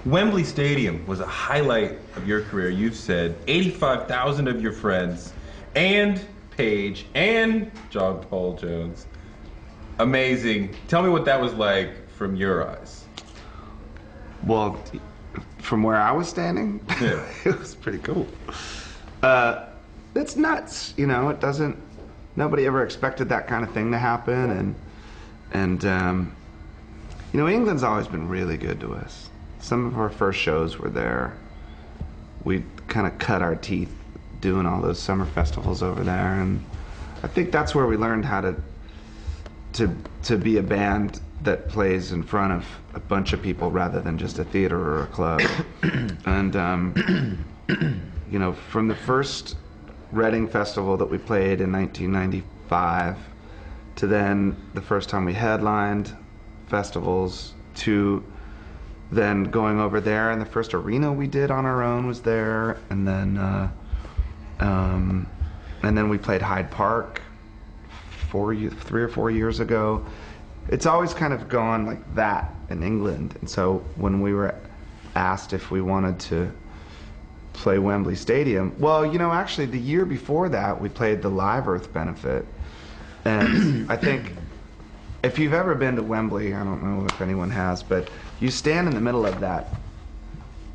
Wembley Stadium was a highlight of your career. You've said 85,000 of your friends and Paige and John Paul Jones. Amazing. Tell me what that was like from your eyes. Well, from where I was standing, Yeah. it was pretty cool. It's nuts, you know. It doesn't. Nobody ever expected that kind of thing to happen, and you know, England's always been really good to us. Some of our first shows were there. We kind of cut our teeth doing all those summer festivals over there, and I think that's where we learned how to be a band that plays in front of a bunch of people rather than just a theater or a club. And you know, from the first Reading Festival that we played in 1995 to then the first time we headlined festivals to then going over there, and the first arena we did on our own was there, and then we played Hyde Park 3 or 4 years ago. It's always kind of gone like that in England, and so when we were asked if we wanted to play Wembley Stadium, well, you know, actually the year before that we played the Live Earth benefit, and I think if you've ever been to Wembley, I don't know if anyone has, but you stand in the middle of that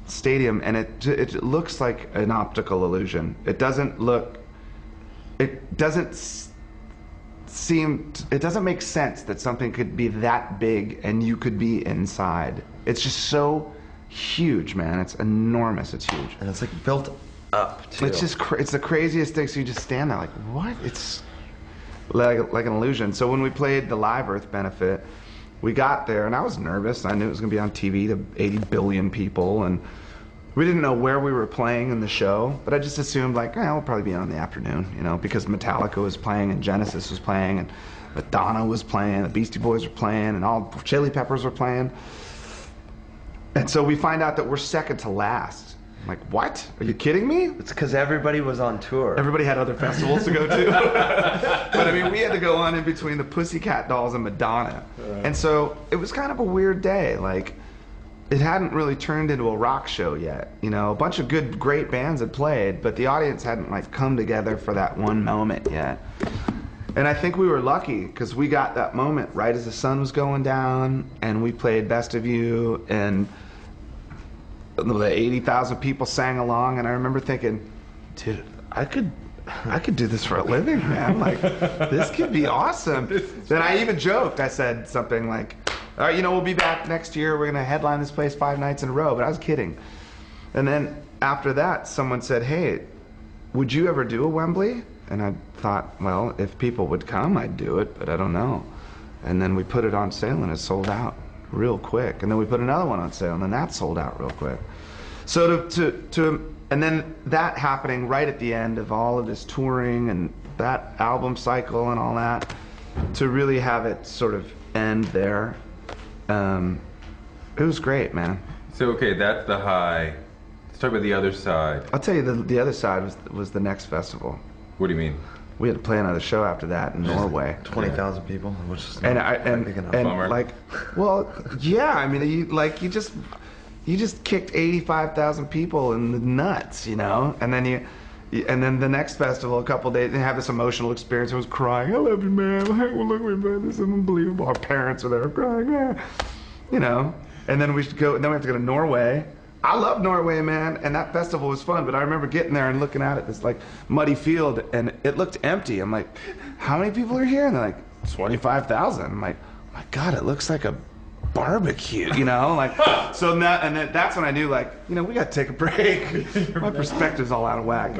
stadium and it looks like an optical illusion. It doesn't make sense that something could be that big and you could be inside. It's just so huge, man. It's enormous. It's huge. And it's like built up too. It's just it's the craziest thing. So you just stand there like, what? It's like an illusion. So when we played the Live Earth benefit, we got there and I was nervous. I knew it was going to be on TV to 80 billion people, and we didn't know where we were playing in the show, but I just assumed like, we'll probably be on in the afternoon, you know, because Metallica was playing and Genesis was playing and Madonna was playing, the Beastie Boys were playing, and all Chili Peppers were playing. And so we find out that we're second to last. I'm like, what? Are you kidding me? It's because everybody was on tour. Everybody had other festivals to go to. But I mean, we had to go on in between the Pussycat Dolls and Madonna. And so it was kind of a weird day. Like, it hadn't really turned into a rock show yet. You know, a bunch of good, great bands had played, but the audience hadn't like come together for that one moment yet. And I think we were lucky because we got that moment right as the sun was going down, and we played Best of You, and the 80,000 people sang along, and I remember thinking, dude, I could do this for a living, man. Like, this could be awesome. Then I even joked. I said something like, all right, you know, we'll be back next year. We're going to headline this place 5 nights in a row. But I was kidding. And then after that, someone said, hey, would you ever do a Wembley? And I thought, well, if people would come, I'd do it, but I don't know. And then we put it on sale, and it sold out real quick. And then we put another one on sale, and then that sold out real quick. So and then that happening right at the end of all of this touring and that album cycle and all that, to really have it sort of end there, it was great, man. So, okay, that's the high. Let's talk about the other side. I'll tell you, the other side was the next festival. What do you mean? We had to play another show after that in Norway. 20,000 people, which is and like, well, yeah, I mean, you just kicked 85,000 people in the nuts, you know, and then and then the next festival, a couple days, they have this emotional experience. I was crying. I love you, man. Look at me, man. This is unbelievable. Our parents are there crying, man. You know, and then we have to go to Norway. I love Norway, man, and that festival was fun, but I remember getting there and looking at it, this like muddy field, and it looked empty. I'm like, how many people are here? And they're like, 25,000. I'm like, oh my God, it looks like a barbecue, you know? Like, so now, and then that's when I knew, like, you know, we got to take a break. My perspective's all out of whack.